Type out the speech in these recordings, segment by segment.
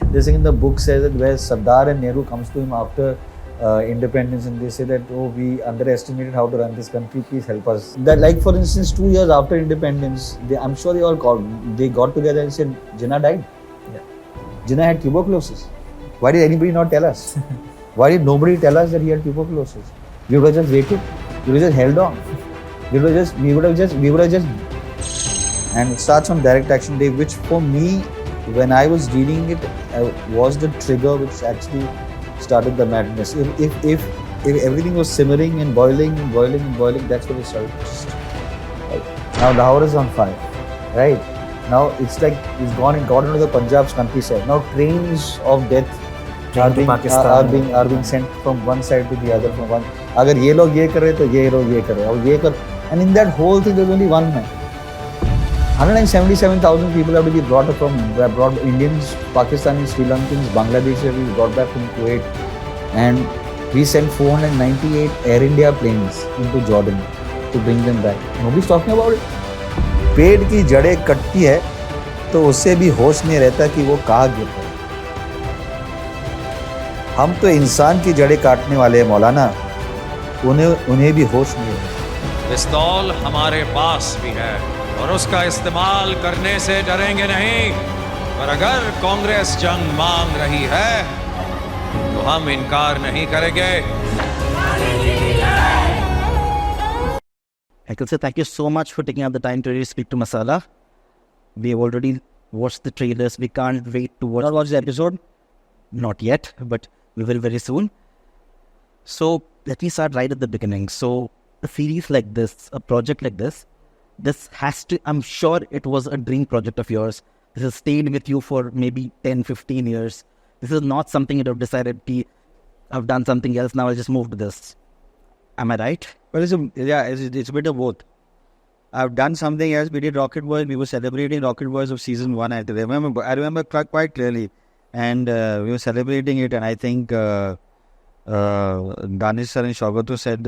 This thing in the book says that where Sardar and Nehru comes to him after independence and they say that, oh, we underestimated how to run this country, please help us. That, like for instance, 2 years after independence, I'm sure they got together and said, Jinnah died. Yeah. Jinnah had tuberculosis. Why did anybody not tell us? Why did nobody tell us that he had tuberculosis? We would have just waited. We would have just held on. We would have just. And it starts on Direct Action Day, which for me, when I was reading it, was the trigger which actually started the madness. If everything was simmering and boiling, that's when it started. Right. Now Lahore is on fire, right? Now it's like it's got into the Punjab's countryside. Now trains of death are being sent from one side to the other. From one, अगर ये लोग ये कर रहे तो ये लोग ये कर रहे और ये कर, and in that whole thing there's only one man. 177,000 people have to be brought Indians, Pakistanis, Sri Lankans, Bangladeshis, we brought back from Kuwait, and we sent 498 Air India planes into Jordan to bring them back. Nobody's talking about it. पेड़ की जड़ें कटती है तो उससे भी होश नहीं रहता कि वो कहाँ गिर रहा है. हम तो इंसान की जड़ें काटने वाले हैं मौलाना, उन्हें भी होश नहीं है. पिस्तौल हमारे पास भी है और उसका इस्तेमाल करने से डरेंगे नहीं, पर अगर कांग्रेस जंग मांग रही है तो हम इनकार नहीं करेंगे. Nikhil sir, thank you so much for taking out the time to really speak to Masala. We have already watched the trailers. We can't wait to watch the episode. Not yet, but we will very soon. So let me start right at the beginning. So a series like this, a project like this has to, I'm sure it was a dream project of yours. This has stayed with you for maybe 10, 15 years. This is not something you have decided, I've done something else, now I'll just move to this. Am I right? Well, it's a bit of both. I've done something else. We did Rocket Boys. We were celebrating Rocket Boys of season 1. I remember quite clearly. And we were celebrating it. And I think Danish sir and Shaugato said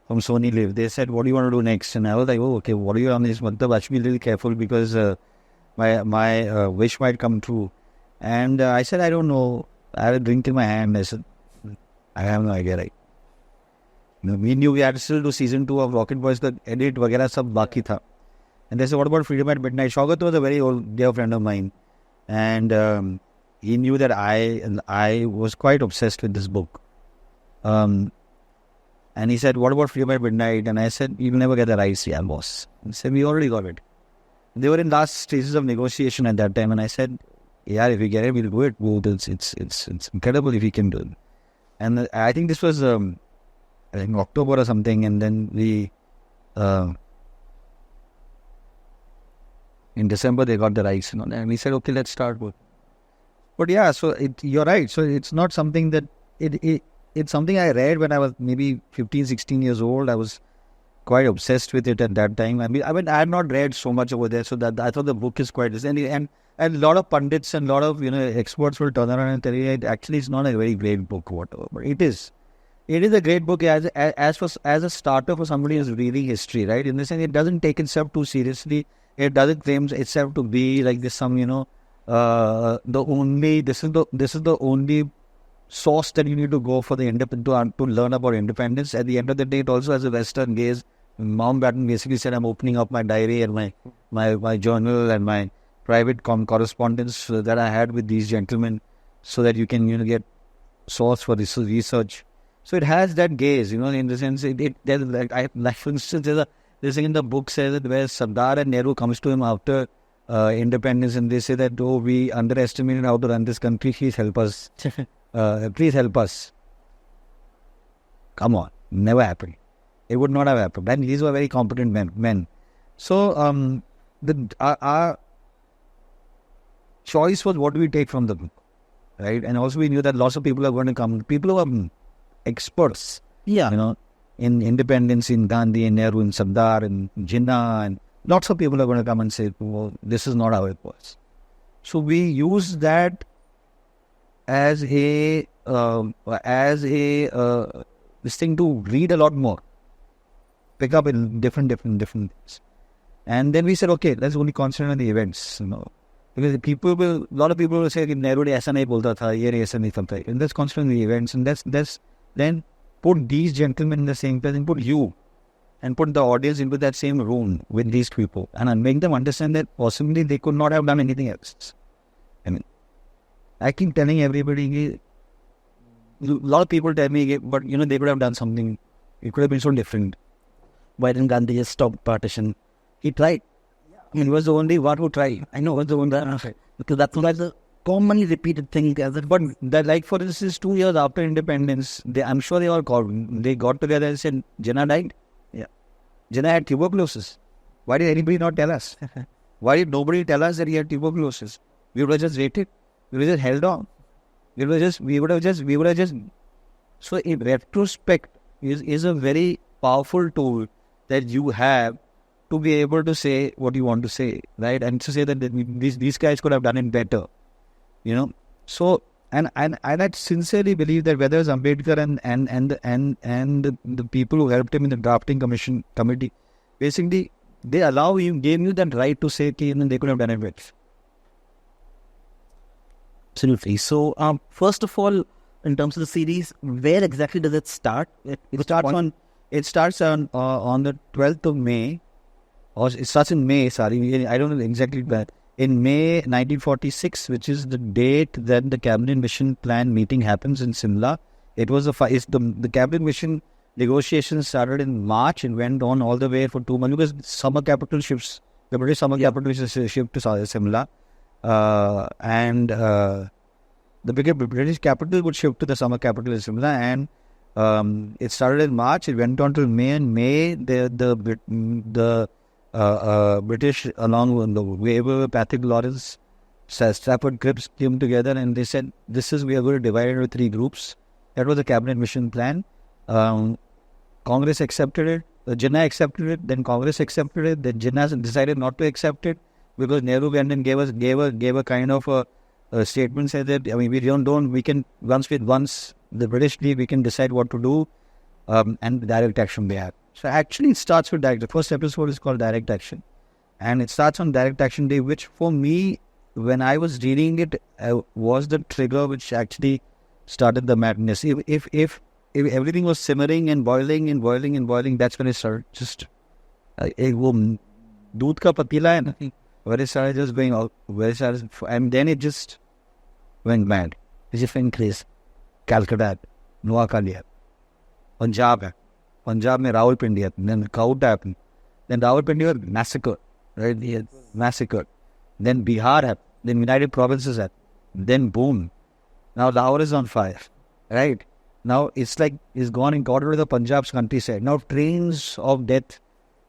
from Sonyliv, they said, what do you want to do next? And I was like, oh, okay, what do you want this month? I should be a little careful because my wish might come true. And I said, I don't know. I had a drink in my hand. I said, I have no idea, right? We knew we had to still do season 2 of Rocket Boys, the edit, वगैरह सब बाकी था. And they said, what about Freedom at Midnight? Shaugat was a very old dear friend of mine. And he knew that I was quite obsessed with this book. And he said, what about Freedom at Midnight? And I said, you'll never get the rights, yeah, boss. He said, we already got it. They were in last stages of negotiation at that time. And I said, yeah, if we get it, we'll do it. It's incredible if we can do it. And I think this was... I think October or something, and then we in December they got the rights, and we said, okay, let's start with. But yeah, so you're right. So it's not something that it's something I read when I was maybe 15, 16 years old. I was quite obsessed with it at that time. I had not read so much over there, so that I thought the book is quite and a lot of pundits and a lot of experts will turn around and tell you actually it's not a very great book, whatever, but it is. It is a great book as a starter for somebody who's reading history, right? In the sense, it doesn't take itself too seriously. It doesn't claim itself to be like this this is the only source that you need to go for the to learn about independence. At the end of the day, it also has a Western gaze. Mountbatten basically said, I'm opening up my diary and my journal and my private correspondence that I had with these gentlemen, so that you can get source for this research. So it has that gaze, in the sense, for instance, there's thing in the book says that where Sardar and Nehru comes to him after independence and they say that, oh, we underestimated how to run this country, please help us. Please help us. Come on, never happened. It would not have happened. And these were very competent men. So our choice was what do we take from the book, right? And also we knew that lots of people are going to come. People who are experts, in independence, in Gandhi, in Nehru, in Sardar, in Jinnah, and lots of people are going to come and say, well, this is not how it was. So we use that as a this thing to read a lot more, pick up in different things. And then we said, okay, let's only concentrate on the events, Because a lot of people will say, Nehru ne aisa nahi bolta tha, ye nahi aisa nahi tha. And that's constantly events. And that's then put these gentlemen in the same place and put you and put the audience into that same room with these people and make them understand that possibly they could not have done anything else. I mean, I keep telling everybody, a lot of people tell me, but they could have done something. It could have been so different. Why didn't Gandhi just stop partition? He tried. I mean, he was the only one who tried. I know, was the one that tried. Because that's a commonly repeated thing. But that, like for instance, 2 years after independence, I'm sure they all called. They got together and said, Jinnah died. Yeah. Jinnah had tuberculosis. Why did anybody not tell us? Why did nobody tell us that he had tuberculosis? We would have just waited. We would have just held on. We would have just. So in retrospect is a very powerful tool that you have to be able to say what you want to say, right? And to say that these guys could have done it better, So and I sincerely believe that whether it's Ambedkar and the people who helped him in the drafting committee, basically they gave you that right to say they could have done it better. Absolutely. So, first of all, in terms of the series, where exactly does it start? It starts on the 12th of May, or it starts in May. Sorry, I don't know exactly that. In May 1946, which is the date that the cabinet mission plan meeting happens in Simla. It was the cabinet mission negotiations started in March and went on all the way for 2 months because summer capital shifts. The British summer capital shift to Simla. And the British capital would shift to the summer capital in Simla, and it started in March. It went on till May. And May, the British, along with the Weber, Patrick Lawrence, Stafford Cripps came together and they said, we are going to divide it into 3 groups. That was the cabinet mission plan. Congress accepted it. Jinnah accepted it. Then Congress accepted it. Then Jinnah decided not to accept it, because Nehru went and gave a kind of a statement, said that we can once the British leave, we can decide what to do, and direct action they have. So actually it starts with direct. The first episode is called Direct Action, and it starts on Direct Action Day, which for me, when I was reading it, was the trigger which actually started the madness. If everything was simmering and boiling, that's when it started. Just दूध का पतीला है ना, where it started just going out, and then it just went mad. It just increased. Calcutta, Noakhali, Punjab में Rawalpindi happened, then Kaut happened, then Rawalpindi was massacred, right? Massacred. Then Bihar happened, then United Provinces happened, then boom, now Lahore is on fire, right? Now it's like it's gone and got over the Punjab's countryside. Now trains of death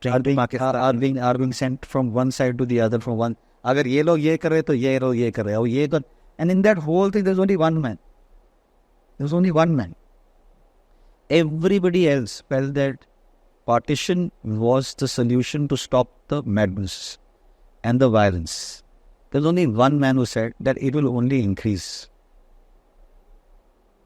are being sent from one side to the other, from one. Agar ye log ye kar rahe, to ye log ye kar rahe. And in that whole thing, there's only one man. There's only one man. Everybody else felt that partition was the solution to stop the madness and the violence. There's only one man who said that it will only increase.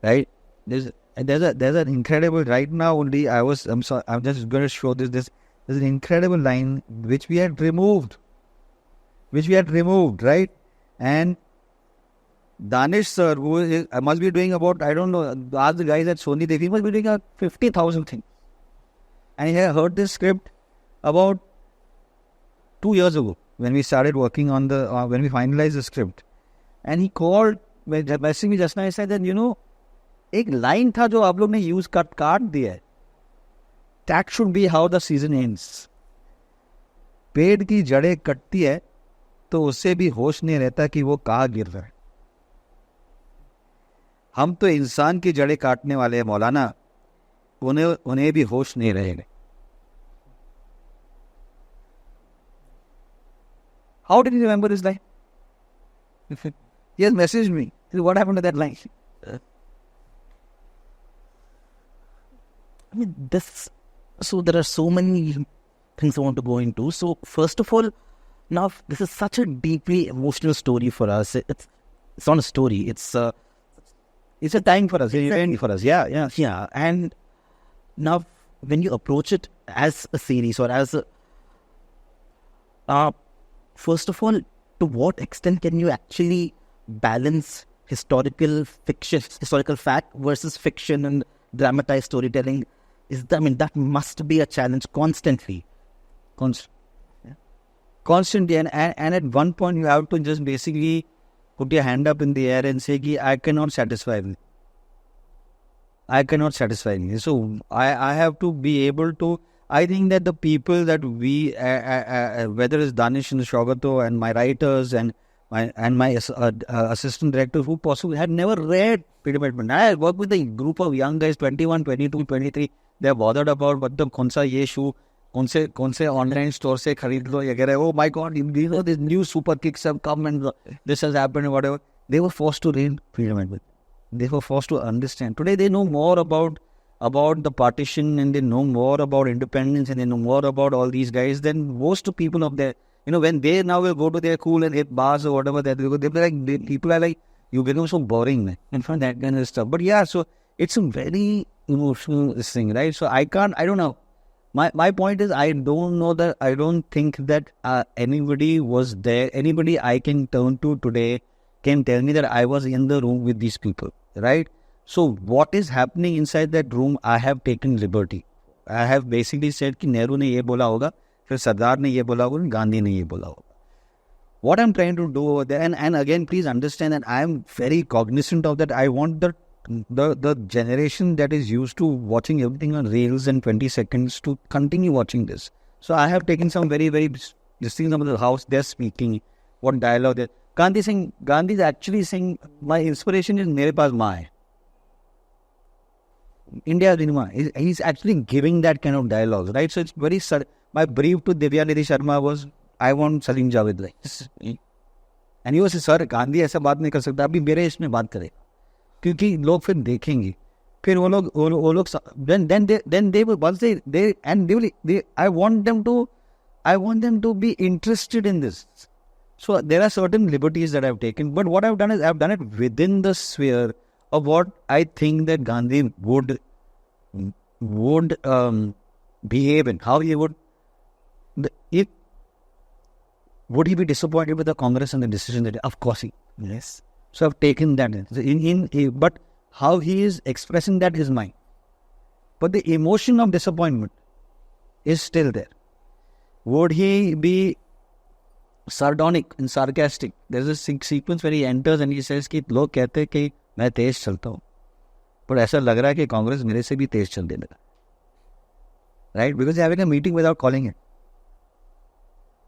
Right? There's an incredible, right now only, I'm just going to show this. There's an incredible line which we had removed, right? And Danish sir, who must be doing about, I don't know, ask the guys at sonyliv, he must be doing 50,000 things. And he had heard this script about 2 years ago when we started working on when we finalized the script. And he called, messaging me just now, he said that, एक line था जो आप लोग ने use काट दिया है. That should be how the season ends. पेड़ की जड़ें कटती है तो उससे भी होश नहीं रहता कि वो कहाँ गिर रहा है. हम तो इंसान की जड़ें काटने वाले हैं मौलाना, उन्हें भी होश नहीं रहेगा. How did you remember this line? He has messaged me. What happened to that line? I mean, so there are so many things I want to go into. So first of all, now this is such a deeply emotional story for us. It's not a story. It's a time for us. It's an event for us. Yeah. And now when you approach it as a series or as a, first of all, to what extent can you actually balance historical fiction, historical fact versus fiction and dramatized storytelling? That must be a challenge constantly. Constantly, and at one point you have to just basically put your hand up in the air and say, ki, I cannot satisfy me. So I have to be able to. I think that the people that we, whether it's Danish and Shogato and my writers and my assistant directors who possibly had never read freedom advertisement. I work with a group of young guys, 21, 22, 23. They're bothered about मतलब कौन सा ये shoe कौन से online store से खरीद लो ये कह रहे, oh my god, you know these new super kicks have come and this has happened and whatever. They were forced to read freedom advertisement. They were forced to understand. Today they know more about the partition, and they know more about independence, and they know more about all these guys than most people of their. You know, when they now will go to their cool and hit bars or whatever, they'll be like, people are like, you become so boring, man, and for that kind of stuff. But yeah, so it's a very emotional thing, right? So I don't know. My point is, I don't think that anybody was there, anybody I can turn to today can tell me that I was in the room with these people, right? So what is happening inside that room, I have taken liberty. I have basically said कि नेहरू ने ये बोला होगा, फिर सरदार ने ये बोला होगा, गांधी ने ये बोला होगा. What I'm trying to do over there, and again, please understand that I am very cognizant of that. I want the generation that is used to watching everything on reels in 20 seconds to continue watching this. So I have taken some very, very distinct of the house, they're speaking, what dialogue there. Gandhi is actually saying, my inspiration is मेरे पास माँ है. India cinema. He's actually giving that kind of dialogue, right? So it's very. My brief to Divya Nidhi Sharma was, I want Salim Javed like this. And he was, sir, Gandhi ऐसा बात नहीं कर सकता, अभी मेरे इसमें बात करे, क्योंकि लोग फिर देखेंगे, फिर वो लोग then they will once they I want them to be interested in this. So there are certain liberties that I've taken, but what I've done is I've done it within the sphere of what I think that Gandhi would behave in, how he would. Would he be disappointed with the Congress and the decision that? Of course he. Yes. So I've taken that in. But how he is expressing that is mine. But the emotion of disappointment is still there. Would he be sardonic and sarcastic? There's a sequence where he enters and he says कि लोग कहते हैं कि मैं तेज चलता हूँ, पर ऐसा लग रहा है कि कांग्रेस मेरे से भी तेज चलने लगा, right? Because they're having a meeting without calling it.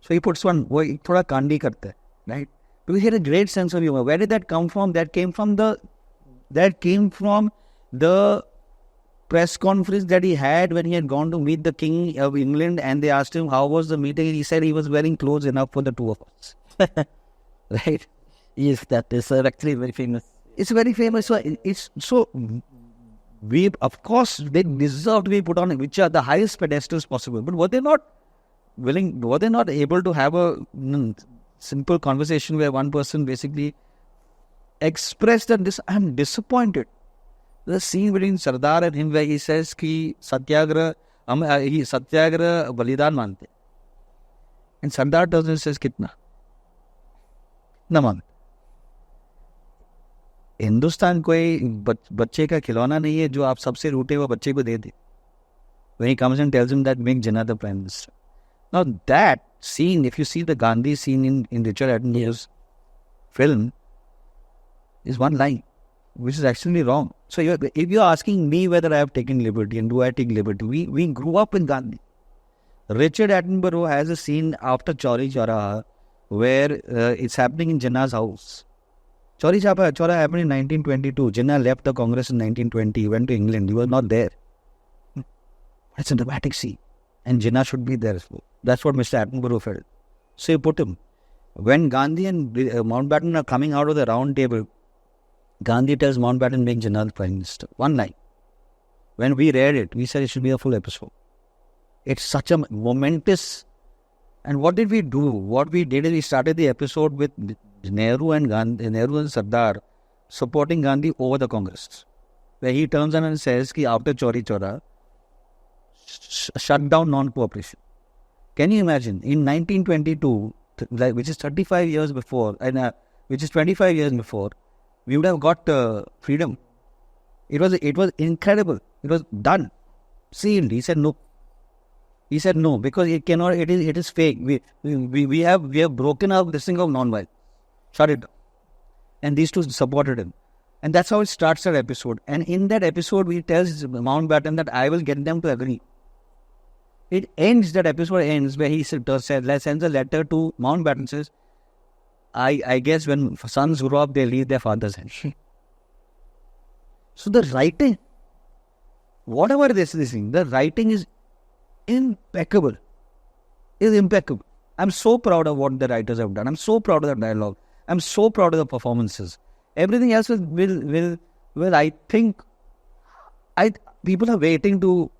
So he puts one, वो थोड़ा कांडी करता है, right? Because he had a great sense of humor. Where did that come from? That came from the press conference that he had when he had gone to meet the King of England, and they asked him how was the meeting, and he said he was wearing clothes enough for the two of us. Right? Yes, that is actually very famous. It's very famous. So we, of course, they deserve to be put on which are the highest pedestals possible. But were they not able to have a simple conversation where one person basically expressed that I'm disappointed. The scene between Sardar and him where he says कि सत्याग्रह बलिदान मानते, and Sardar turns and says कितना न मानते. हिंदुस्तान कोई बच्चे का खिलौना नहीं है जो आप सबसे रूठे हुए बच्चे को दे दे. When he comes and tells him that make Jinnah the Prime Minister. Now that scene, if you see the Gandhi scene in Richard Attenborough's film, is one line, which is actually wrong. So if you're asking me whether I have taken liberty and do I take liberty, we grew up with Gandhi. Richard Attenborough has a scene after Chauri Chaura where it's happening in Jinnah's house. Chauri Chaura happened in 1922. Jinnah left the Congress in 1920. He went to England. He was not there. It's a dramatic scene. And Jinnah should be there. That's what Mr. Attenborough felt. So he put him. When Gandhi and Mountbatten are coming out of the round table, Gandhi tells Mountbatten, make Jinnah the Prime Minister. One line. When we read it, we said it should be a full episode. It's such a momentous. And what did we do? What we did is we started the episode with Nehru and Sardar supporting Gandhi over the Congress. Where he turns on and says कि after Chauri Chaura, shut down non-cooperation. Can you imagine? In 1922, which is 35 years before, and which is 25 years before, we would have got freedom. It was incredible. It was done, sealed. He said no. He said no because it cannot. It is fake. We have broken up this thing of non-violence. Shut it down. And these two supported him. And that's how it starts that episode. And in that episode, he tells Mountbatten that I will get them to agree. That episode ends where he sends a letter to Mountbatten, says, I guess when sons grow up, they leave their father's hand. So the writing, whatever this thing, the writing is impeccable. I'm so proud of what the writers have done. I'm so proud of the dialogue. I'm so proud of the performances. Everything else will I think, people are waiting to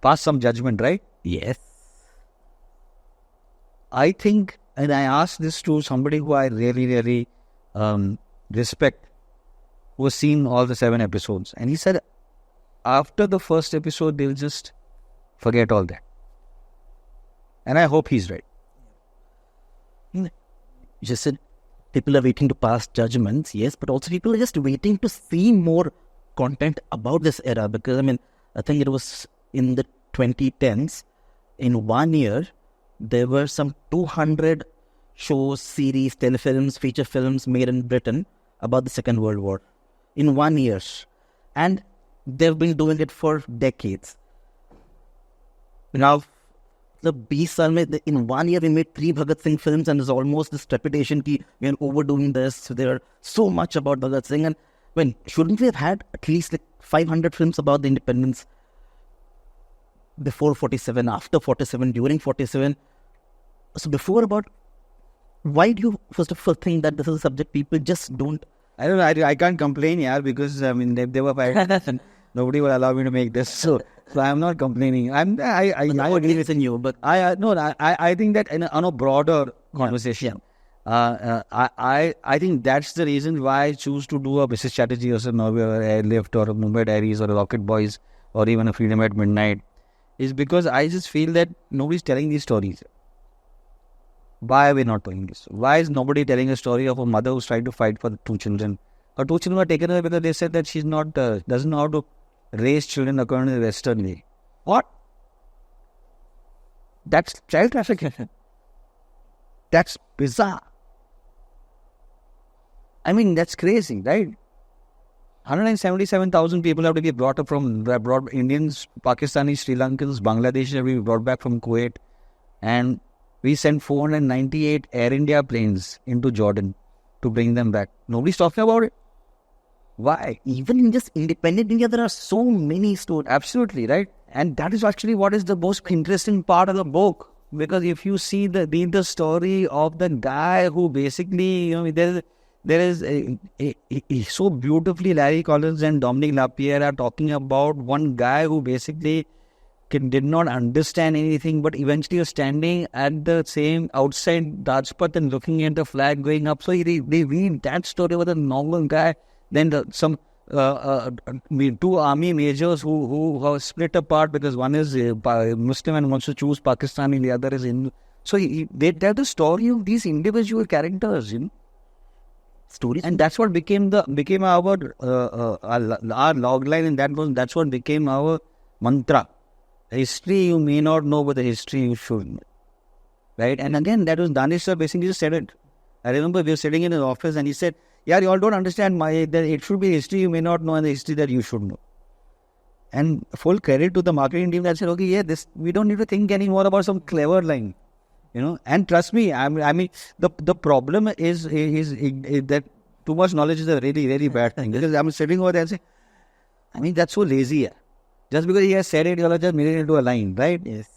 pass some judgment, right? Yes. I think, and I asked this to somebody who I really, really respect, who has seen all the 7 episodes. And he said, after the first episode, they'll just forget all that. And I hope he's right. Just said, people are waiting to pass judgments, yes, but also people are just waiting to see more content about this era. Because, I think it was in the 2010s, in 1 year, there were some 200 shows, series, telefilms, feature films made in Britain about the Second World War. In 1 year. And they've been doing it for decades. Now, the beasts are made, in 1 year we made 3 Bhagat Singh films, and there's almost this reputation that we are overdoing this. So there are so much about Bhagat Singh, and shouldn't we have had at least 500 films about the independence before 47, after 47, during 47? So before about, why do you first of all think that this is a subject people just don't? I don't know, I can't complain, because they were fired. Nobody will allow me to make this. So I'm not complaining. I agree with you, but I think that on a broader conversation, I think that's the reason why I choose to do a Mrs. Chatterjee or some or Airlift or a Mumbai Diaries or a Rocket Boys or even a Freedom at Midnight, is because I just feel that nobody's telling these stories. Why are we not doing this? Why is nobody telling a story of a mother who's trying to fight for the 2 children? Her 2 children were taken away because they said that she's not doesn't know how to raise children according to the Western way. What? That's child trafficking. That's bizarre. That's crazy, right? 177,000 people have to be brought up from Indians, Pakistanis, Sri Lankans, Bangladeshis have to be brought back from Kuwait. And we sent 498 Air India planes into Jordan to bring them back. Nobody's talking about it. Why? Even in just independent India, there are so many stories. Absolutely, right? And that is actually what is the most interesting part of the book. Because if you see the story of the guy who basically, there is so beautifully Larry Collins and Dominic Lapierre are talking about one guy who basically did not understand anything, but eventually was standing at the same outside Rajpath and looking at the flag going up. So they read that story with a normal guy. Then some 2 army majors who are split apart because one is Muslim and wants to choose Pakistani, the other is Hindu. So they tell the story of these individual characters, Stories, and that's what became our log line, and that's what became our mantra. History you may not know, but the history you should know. Right? And again, that was Danish sir basically just said it. I remember we were sitting in his office and he said, yeah, you all don't understand that it should be history you may not know and the history that you should know. And full credit to the marketing team that said, okay, yeah, we don't need to think anymore about some clever line. And trust me, the problem is that too much knowledge is a really, really bad thing. Because I'm sitting over there and saying, that's so lazy. Yeah. Just because he has said it, you'll just made it into a line, right? Yes.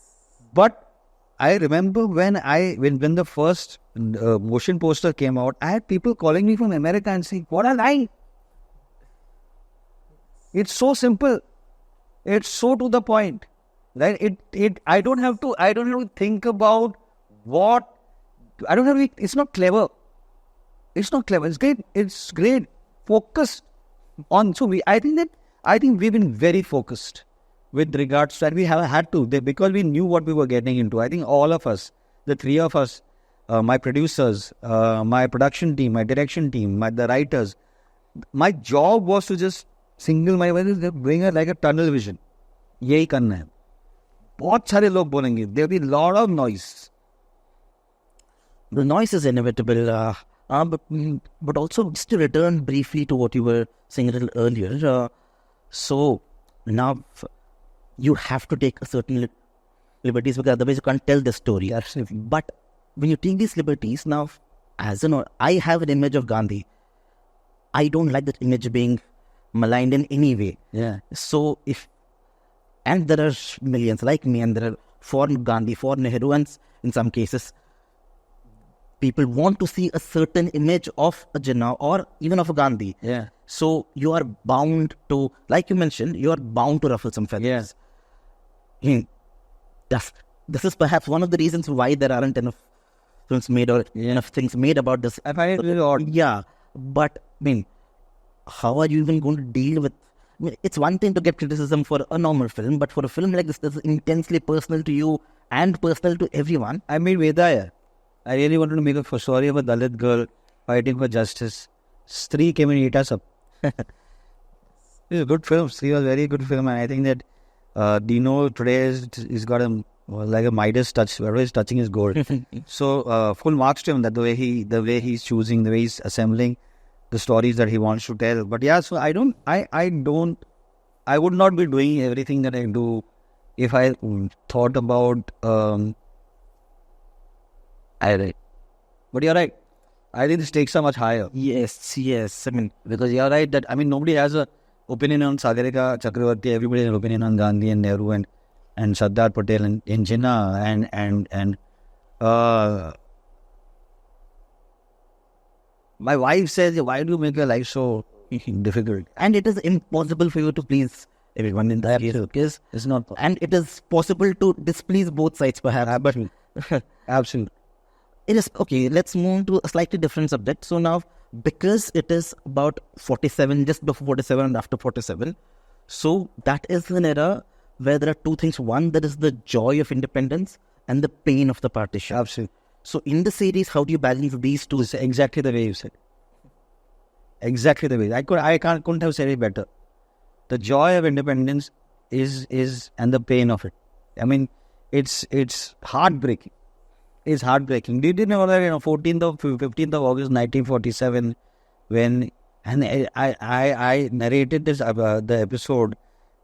But I remember when the first motion poster came out, I had people calling me from America and saying, what a line. It's so simple. It's so to the point. Right? I don't have to think about what, it's not clever. It's not clever. It's great. Focused on, I think we've been very focused with regards to that. We have had to, because we knew what we were getting into. I think all of us, the 3 of us, my producers, my production team, my direction team, the writers. My job was to just single my bring it like a tunnel vision. यही करना है. बहुत सारे लोग बोलेंगे. There'll be a lot of noise. The noise is inevitable. But also, just to return briefly to what you were saying a little earlier. So now you have to take a certain liberties because otherwise you can't tell the story. Absolutely. But when you take these liberties, now, as you know, I have an image of Gandhi. I don't like that image being maligned in any way. Yeah. So and there are millions like me, and there are for Gandhi, for Nehru, and in some cases, people want to see a certain image of a Jinnah or even of a Gandhi. Yeah. So you are bound to, like you mentioned, you are bound to ruffle some feathers. Yeah. This is perhaps one of the reasons why there aren't enough films made or enough things made about this. I find it really odd. Yeah. But, how are you even going to deal with... it's one thing to get criticism for a normal film, but for a film like this that's intensely personal to you and personal to everyone. I made Vedaya. I really wanted to make a story of a Dalit girl fighting for justice. Stree came and ate us up. It's a good film. Stree was a very good film, and I think that Dino today he's got like a Midas touch. Wherever he's touching is gold. So full marks to him that the way he's choosing, the way he's assembling the stories that he wants to tell. But yeah, so I would not be doing everything that I do if I thought about. But you're right. I think the stakes are much higher. Yes. Because you're right that nobody has a opinion on Sagarika Chakravarti. Everybody has an opinion on Gandhi and Nehru and Sardar Patel and Jinnah and my wife says, why do you make your life so difficult? And it is impossible for you to please everyone in that case. It's not possible. And it is possible to displease both sides perhaps. Absolutely. It is okay. Let's move to a slightly different subject. So now, because it is about 47, just before 47 and after 47, so that is an era where there are two things. One, that is the joy of independence and the pain of the partition. Absolutely. So in the series, how do you balance these two? It's exactly the way you said. Exactly the way. Couldn't have said it better. The joy of independence is and the pain of it. It's heartbreaking. Is heartbreaking. Did you know that 15th of August 1947 when I narrated this the episode,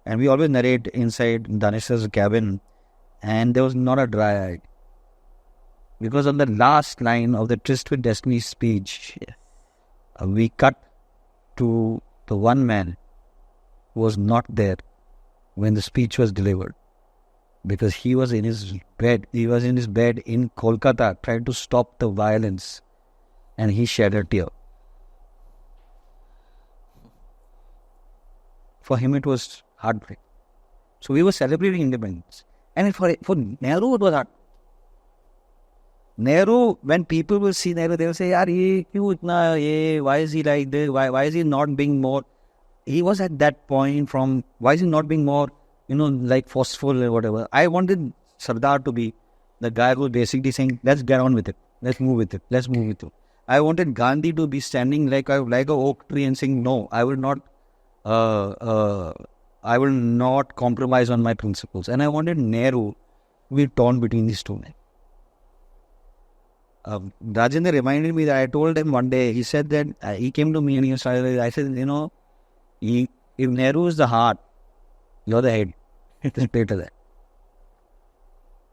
and we always narrate inside Danish's cabin, and there was not a dry eye because on the last line of the Tryst with Destiny speech, we cut to the one man who was not there when the speech was delivered. Because he was in his bed. He was in his bed in Kolkata trying to stop the violence. And he shed a tear. For him it was heartbreak. So we were celebrating independence. And for Nehru it was hard. Nehru, when people will see Nehru, they will say, why is he like this? Why is he not being more? He was at that point why is he not being more like forceful or whatever. I wanted Sardar to be the guy who was basically saying, let's get on with it. Let's move with it. I wanted Gandhi to be standing like a oak tree and saying, no, I will not compromise on my principles. And I wanted Nehru to be torn between these two men. Rajendra reminded me that I told him one day, he said that he came to me and I said, if Nehru is the heart, you're the head. Just play it like that.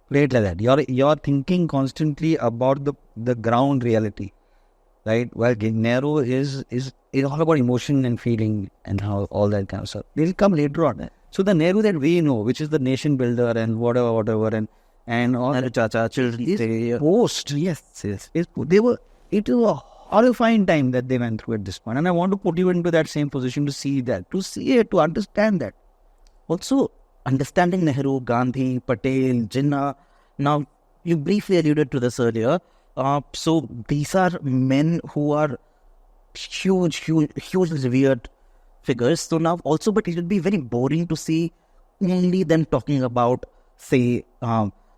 Play it like that. You're thinking constantly about the ground reality, right? While Nehru is all about emotion and feeling and how all that kind of stuff. They'll come later on. So the Nehru that we know, which is the nation builder and whatever, and all the Chacha children, post. Yes. It was a horrifying time that they went through at this point. And I want to put you into that same position to see that, to understand that. Also, understanding Nehru, Gandhi, Patel, Jinnah. Now, you briefly alluded to this earlier. So, these are men who are huge revered figures. So now also, but it would be very boring to see only them talking about, say,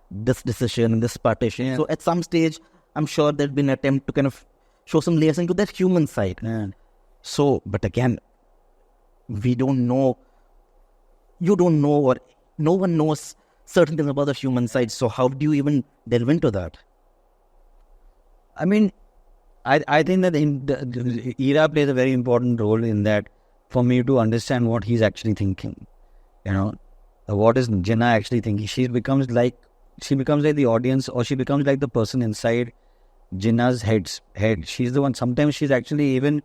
this decision, this partition. Yeah. So at some stage, I'm sure there's been an attempt to kind of show some layers into that human side. Yeah. So, but again, we don't know, you don't know, or no one knows certain things about the human side. So how do you even delve into that? I mean, I think that the era plays a very important role in that for me to understand what he's actually thinking. What is Jinnah actually thinking? She becomes like the audience, or she becomes like the person inside Jinnah's head. She's the one. Sometimes she's actually even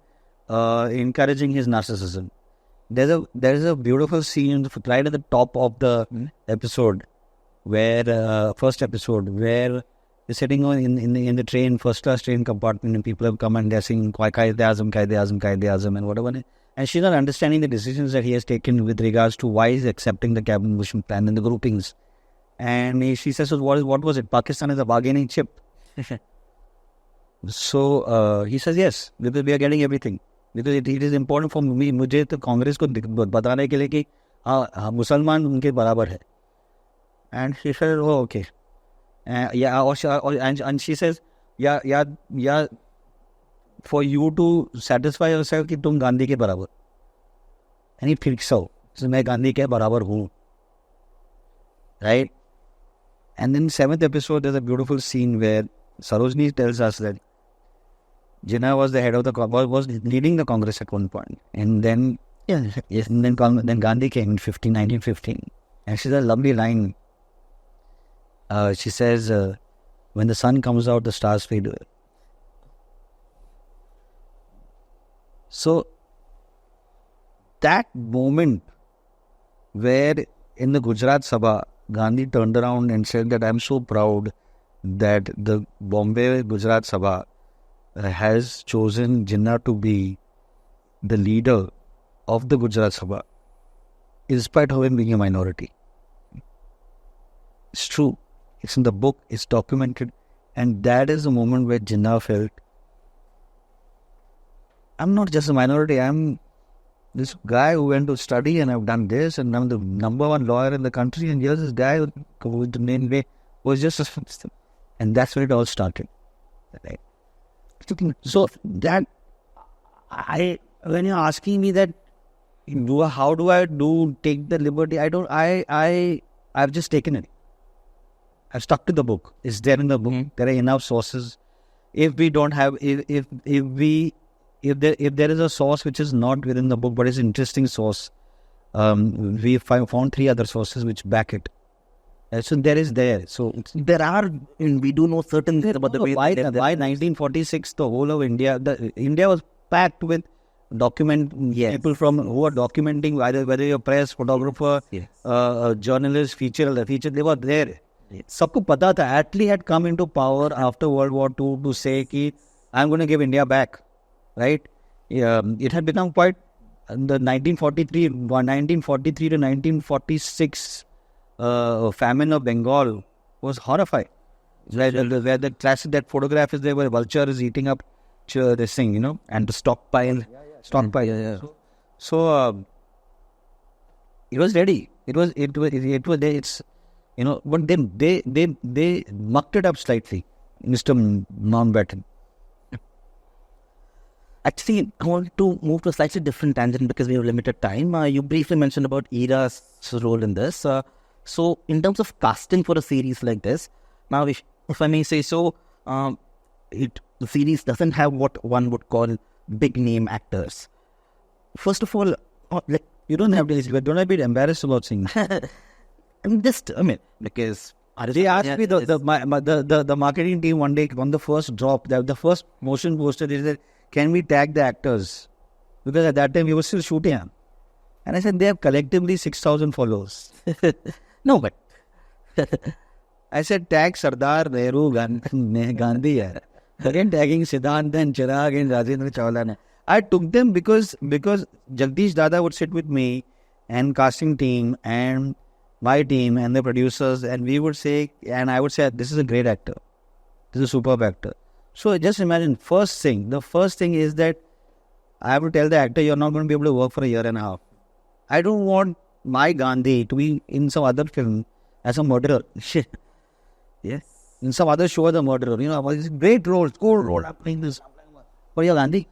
encouraging his narcissism. There is a beautiful scene right at the top of the episode, where first episode, where they're sitting in the train, first class train compartment, and people have come and they're singing Qaide Azam and whatever. And she's not understanding the decisions that he has taken with regards to why he's accepting the cabinet mission plan and the groupings. And she says, so what was it? Pakistan is a bargaining chip. So he says, yes, because we are getting everything. Because it is important for me, मुझे तो कांग्रेस को बताने के लिए कि हाँ मुसलमान उनके बराबर है. And she said, oh, okay. And she says, yeah, for you to satisfy yourself कि तुम गांधी के बराबर. And he freaks out. So मैं गांधी के बराबर हूँ. Right? And in 7th episode, there's a beautiful scene where Sarojini tells us that Jinnah was the head of was leading the Congress at one point. And then, and then Gandhi came in 1915. And she has a lovely line. She says, when the sun comes out, the stars fade away. So, that moment where in the Gujarat Sabha, Gandhi turned around and said that I'm so proud that the Bombay Gujarat Sabha has chosen Jinnah to be the leader of the Gujarat Sabha, in spite of him being a minority. It's true. It's in the book. It's documented. And that is the moment where Jinnah felt, I'm not just a minority. I'm this guy who went to study and I've done this and I'm the number one lawyer in the country, and here's this guy who the main way was just a... And that's where it all started. Right? So that when you're asking me that how do I take the liberty, I've just taken it. I've stuck to the book. It's there in the book. There are enough sources. If we don't have, if there is a source which is not within the book but is an interesting source, we found 3 other sources which back it. So there is there. So there are, we do know certain things about the way. Why 1946, the whole of India, India was packed with people from who are documenting, whether you're press, photographer, journalist, feature, they were there. Sabko pata tha. Attlee had come into power after World War II to say ki I'm going to give India back, right? It had become quite the 1943 to 1946 famine of Bengal was horrifying. Where the classic, that photograph is there where vulture is eating up this thing, and the stockpile. So it was ready. It was there. It's but they mucked it up slightly, Mr. Mountbatten. Actually, I want to move to a slightly different tangent because we have limited time. You briefly mentioned about Ira's role in this. So, in terms of casting for a series like this, now if I may say so, the series doesn't have what one would call big name actors. First of all, you don't have this, but don't I be embarrassed about saying? Because they asked me the marketing team one day on the first drop, the first motion poster, they said, can we tag the actors? Because at that time we were still shooting. And I said, they have collectively 6,000 followers. No, but I said, tag Sardar, Nehru, Gandhi. Again, tagging Siddhant and Chirag and Rajendra Chawla. I took them because Jagdish Dada would sit with me and casting team and my team and the producers, and we would say, and I would say, this is a great actor. This is a superb actor. So just imagine, the first thing is that I have to tell the actor, you're not going to be able to work for a year and a half. I don't want my Gandhi to be in some other film as a murderer. Yes. In some other show, the murderer, it's great role, cool role, I'm playing this. But you're Gandhi.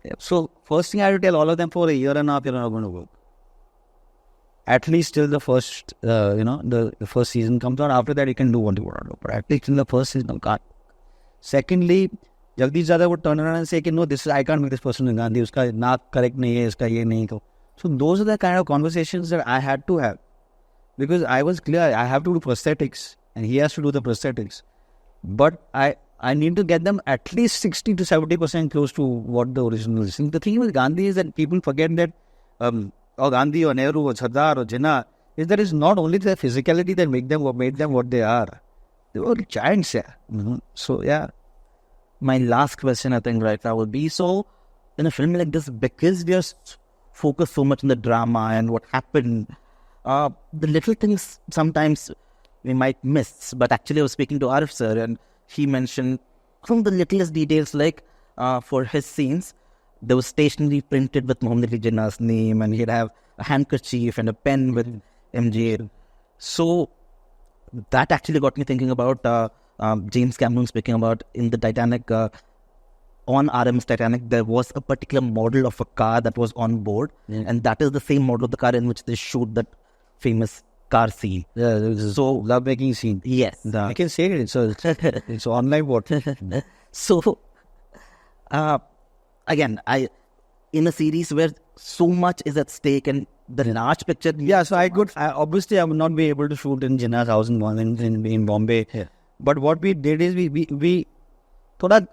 Yeah. So, first thing I had to tell all of them, for a year and a half, you're not going to work. At least till the first, the first season comes out. After that, you can do what you want to do. But at least in the first season, you can't. Secondly, Jagdish Jadhav would turn around and say, no, I can't make this person in Gandhi. Uska naak correct nahi hai, iska ye nahi. So those are the kind of conversations that I had to have. Because I was clear, I have to do prosthetics. And he has to do the prosthetics. But I need to get them at least 60 to 70% close to what the original is. The thing with Gandhi is that people forget that or Gandhi or Nehru or Sardar or Jinnah, is that it's not only their physicality that made them what they are. They were giants, yeah. Mm-hmm. So, yeah. My last question, I think, right now would be, so in a film like this, because we are focused so much on the drama and what happened, the little things sometimes we might miss. But actually, I was speaking to Arif sir, and he mentioned some of the littlest details, like for his scenes, there was stationery printed with Muhammad Ali Jinnah's name, and he'd have a handkerchief and a pen with MJ. So that actually got me thinking about James Cameron speaking about in the Titanic, on RMS Titanic, there was a particular model of a car that was on board, and that is the same model of the car in which they shoot that famous car scene. Yeah, so love-making scene. Yes. I can say it. It's online what? So, again, in a series where so much is at stake and the large picture. Yeah, so obviously I would not be able to shoot in Jinnah's house in Bombay. Yeah. But what we did is we थोड़ा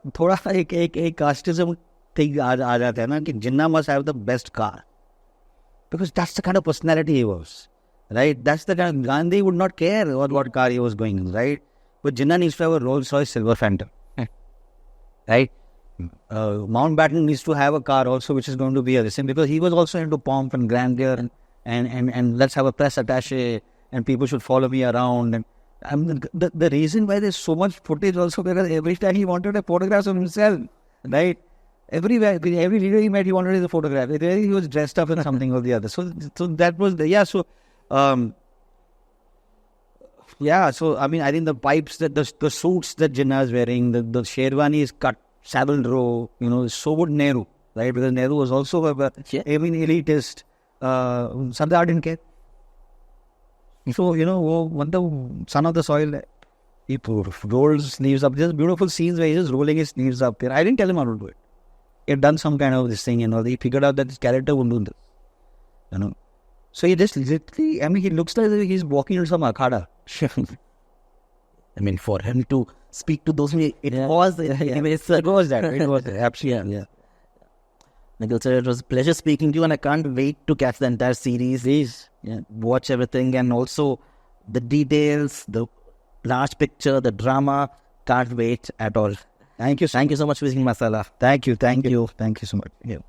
एक casteism thing आ जाता है ना कि Jinnah must have the best car, because that's the kind of personality he was, right? That's the kind of, Gandhi would not care what car he was going in, right? But Jinnah needs to have a Rolls-Royce Silver Phantom, right? Mountbatten needs to have a car also which is going to be the same, because he was also into pomp and grandeur and let's have a press attaché and people should follow me around. And the reason why there's so much footage also, because every time he wanted a photograph of himself, right? Every leader he met, he wanted a photograph. He was dressed up in something or the other. So that was So I mean, I think the pipes, the suits that Jinnah is wearing, the sherwani is cut, saddle row, so would Nehru, right? Because Nehru was also elitist. Sardar didn't care. So, the son of the soil, he rolled his sleeves up. There's beautiful scenes where he's just rolling his sleeves up. I didn't tell him how to do it. He had done some kind of this thing, he figured out that his character would do this, So he just literally, he looks like he's walking into some akhada. I mean, for him to speak to those, it was that. Absolutely. Yeah. Nikhil sir, it was a pleasure speaking to you, and I can't wait to catch the entire series. Please. Yeah, watch everything, and also the details, the large picture, the drama. Can't wait at all. Thank you so much for visiting Masala. Thank you so much. Yeah.